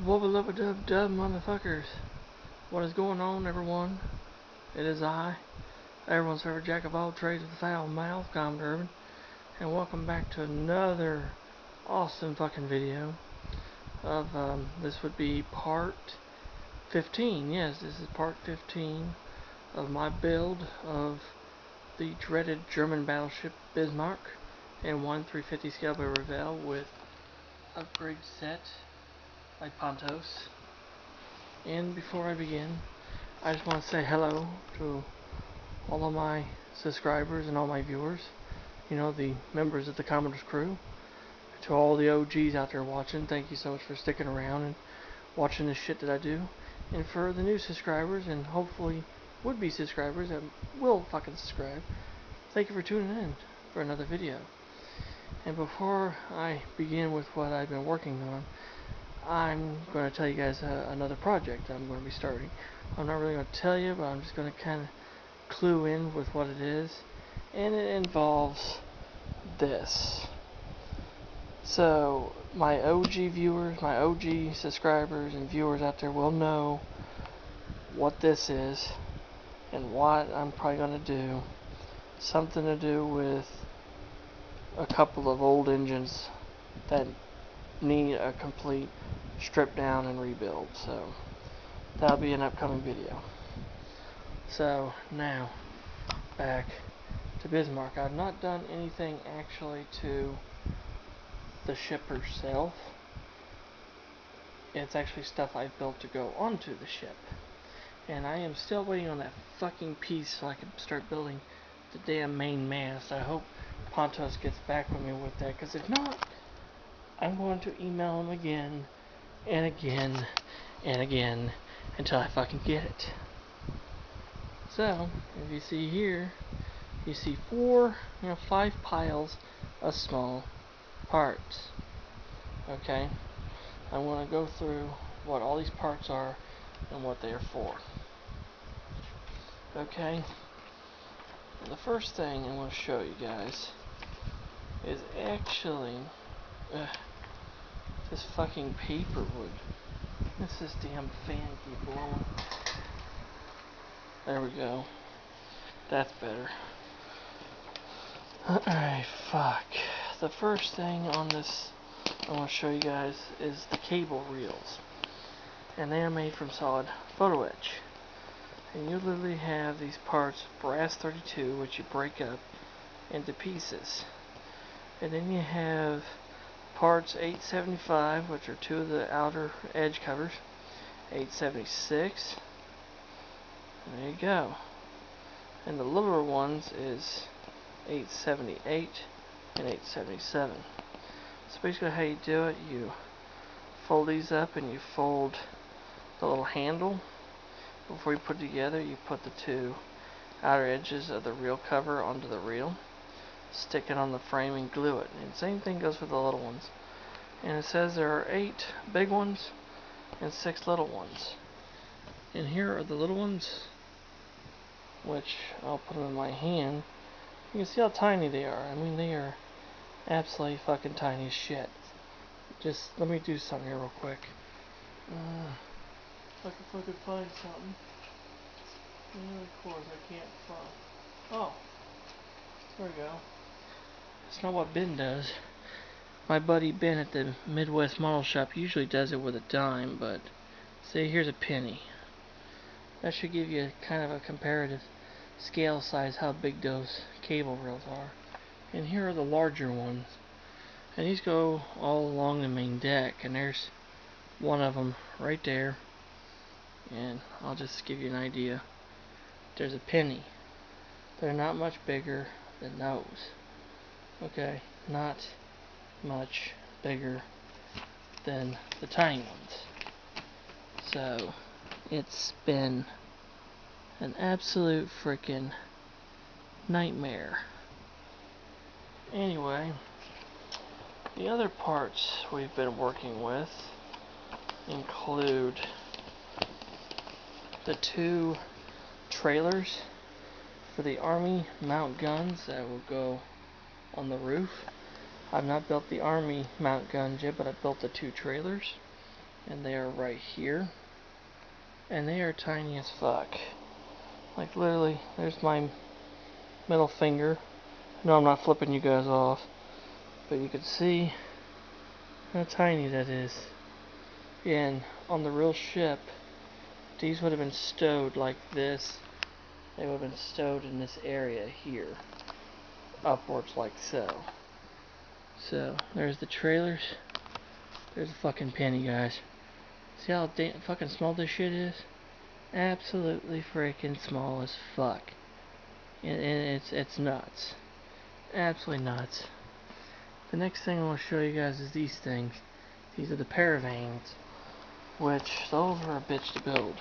Wubba lubba dub dub motherfuckers. What is going on, everyone? It is I, everyone's favorite jack of all trades with the foul mouth, Common Urban, and welcome back to another awesome fucking video of, this would be part 15. Yes, this is part 15 of my build of the dreaded German battleship Bismarck and 1/350 scale by Revell with upgrade set by Pontos. And before I begin, I just want to say hello to all of my subscribers and all my viewers. You know, the members of the Commodore's crew. To all the OGs out there watching, thank you so much for sticking around and watching the shit that I do. And for the new subscribers and hopefully would-be subscribers that will fucking subscribe, thank you for tuning in for another video. And before I begin with what I've been working on, I'm going to tell you guys another project I'm going to be starting. I'm not really going to tell you, but I'm just going to kind of clue in with what it is. And it involves this. So, my OG viewers, my OG subscribers and viewers out there will know what this is and what I'm probably going to do. Something to do with a couple of old engines that need a complete strip down and rebuild. So that'll be an upcoming video. So now back to Bismarck. I've not done anything actually to the ship herself. It's actually stuff I've built to go onto the ship, and I am still waiting on that fucking piece so I can start building the damn main mast. I hope Pontos gets back with me with that, because if not, I'm going to email him again and again and again until I fucking get it. So, if you see here, you see 5 piles of small parts. Okay? I'm going to go through what all these parts are and what they are for. Okay? The first thing I want to show you guys is actually this fucking paper wood. This damn fan keep blowing. There we go. That's better. Alright, fuck. The first thing on this I want to show you guys is the cable reels. And they are made from solid photo etch. And you literally have these parts, brass 32, which you break up into pieces. And then you have parts 875, which are 2 of the outer edge covers. 876. There you go. And the littler ones is 878 and 877. So basically how you do it, you fold these up and you fold the little handle. Before you put it together, you put the 2 outer edges of the reel cover onto the reel, stick it on the frame and glue it. And same thing goes for the little ones. And it says there are 8 big ones and 6 little ones. And here are the little ones, which I'll put them in my hand. You can see how tiny they are. I mean, they are absolutely fucking tiny as shit. Just let me do something here real quick. If I can fucking find something. And of course I can't find. Oh, there we go. It's not what Ben does. My buddy Ben at the Midwest Model Shop usually does it with a dime, but see, here's a penny. That should give you kind of a comparative scale size how big those cable reels are. And here are the larger ones. And these go all along the main deck, and there's one of them right there. And I'll just give you an idea. There's a penny. They're not much bigger than those. Okay, not much bigger than the tiny ones. So, it's been an absolute freaking nightmare. Anyway, the other parts we've been working with include the 2 trailers for the Army mount guns that will go on the roof. I've not built the Army mount guns yet, but I built the 2 trailers. and they are right here, and they are tiny as fuck. Like literally, there's my middle finger. No, I'm not flipping you guys off, but you can see how tiny that is. And on the real ship, these would have been stowed like this. They would have been stowed in this area here, upwards like so. So, there's the trailers. There's a fucking penny, guys. See how fucking small this shit is? Absolutely freaking small as fuck. And it's nuts. Absolutely nuts. The next thing I want to show you guys is these things. These are the paravanes, which those are a bitch to build.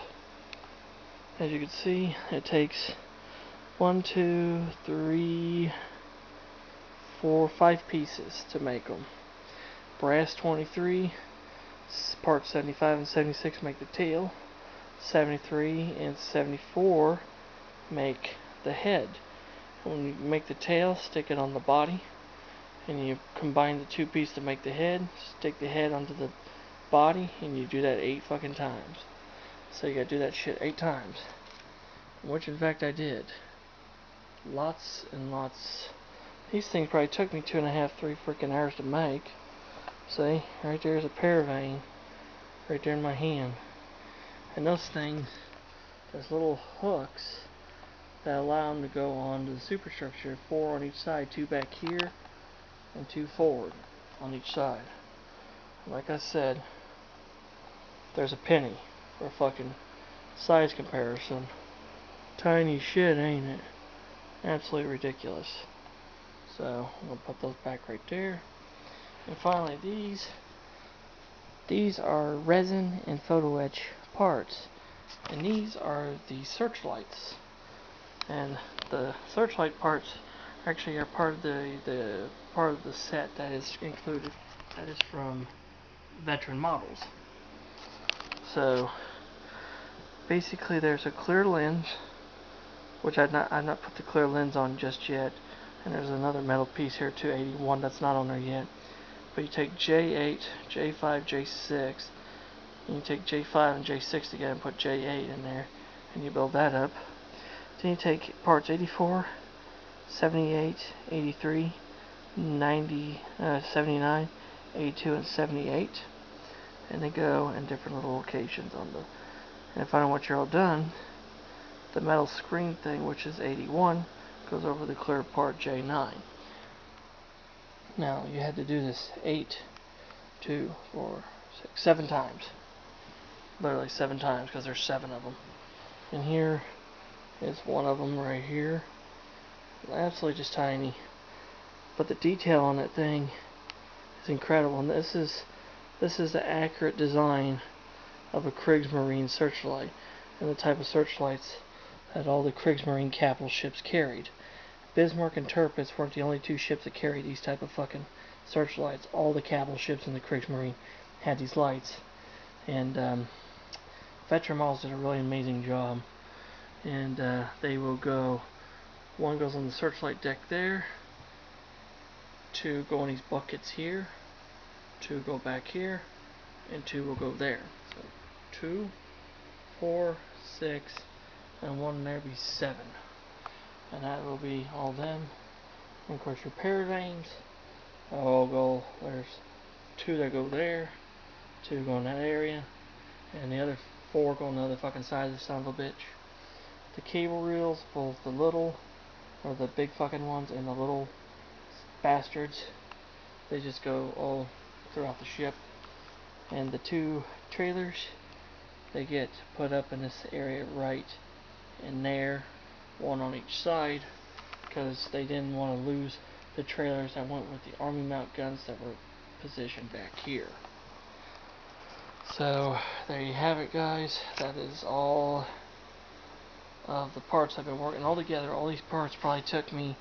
As you can see, it takes 1, 2, 3, 4, 5 pieces to make them. Brass 23, parts 75 and 76 make the tail. 73 and 74 make the head. When you make the tail, stick it on the body, and you combine the two pieces to make the head. Stick the head onto the body, and you do that 8 fucking times. So you gotta do that shit 8 times. Which in fact I did. Lots and lots. These things probably took me 2.5, 3 freaking hours to make. See, right there's a paravane. Right there in my hand. And those things, there's little hooks that allow them to go onto the superstructure. 4 on each side, 2 back here, and 2 forward on each side. Like I said, there's a penny for a fucking size comparison. Tiny shit, ain't it? Absolutely ridiculous. So, I'm going to put those back right there. And finally, these are resin and photo etch parts. And these are the searchlights. And the searchlight parts actually are part of the part of the set that is included. That is from veteran models. So basically, there's a clear lens, which I've not put the clear lens on just yet. And there's another metal piece here, 281, that's not on there yet. But you take J8, J5, J6, and you take J5 and J6 together and put J8 in there, and you build that up. Then you take parts 84, 78, 83, 90, 79, 82, and 78, and they go in different little locations on the. And finally, once you're all done, the metal screen thing, which is 81, goes over the clear part J9. Now you had to do this 8, 2, 4, 6, 7 times. Literally 7 times, because there's 7 of them. And here is one of them right here. Absolutely just tiny. But the detail on that thing is incredible. And this is the accurate design of a Kriegsmarine searchlight, and the type of searchlights that all the Kriegsmarine capital ships carried. Bismarck and Tirpitz weren't the only 2 ships that carried these type of fucking searchlights. All the capital ships in the Kriegsmarine had these lights. And veteran models did a really amazing job. And they will go, one goes on the searchlight deck there, 2 go on these buckets here, 2 go back here, and 2 will go there. So 2, 4, 6, and 1 there will be 7. And that will be all them. And of course your paravanes all go, there's 2 that go there, 2 go in that area, and the other 4 go on the other fucking side of the son of a bitch. The cable reels, both the little, or the big fucking ones, and the little bastards, they just go all throughout the ship. And the 2 trailers, they get put up in this area right in there, 1 on each side, because they didn't want to lose the trailers that went with the army mount guns that were positioned back here. So there you have it, guys. That is all of the parts I've been working all together. All these parts probably took me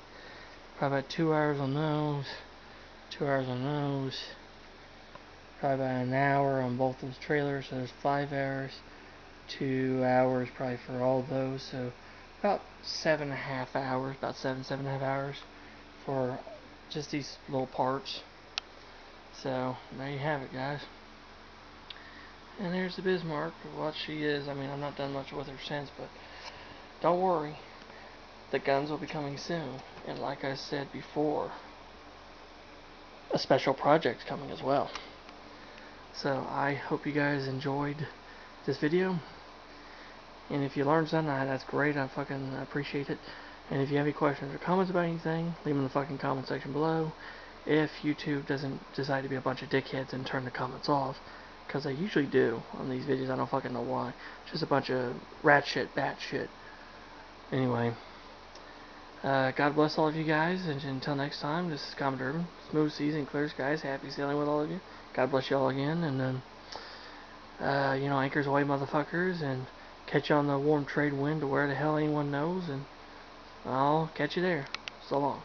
probably about 2 hours on those, 2 hours on those, probably about an hour on both those trailers, so there's 5 hours, 2 hours probably for all those, so about 7.5 hours, about 7.5 hours for just these little parts. So there you have it, guys. And there's the Bismarck, what she is. I mean, I've not done much with her since, but don't worry. The guns will be coming soon. And like I said before, a special project's coming as well. So I hope you guys enjoyed this video. And if you learned something, that's great. I fucking appreciate it. And if you have any questions or comments about anything, leave them in the fucking comment section below. If YouTube doesn't decide to be a bunch of dickheads and turn the comments off, because they usually do on these videos. I don't fucking know why. Just a bunch of rat shit, bat shit. Anyway, God bless all of you guys, and until next time, this is Common Urban. Smooth seas and clear skies. Happy sailing with all of you. God bless you all again, and then, anchors away, motherfuckers, and catch you on the warm trade wind to where the hell anyone knows, and I'll catch you there. So long.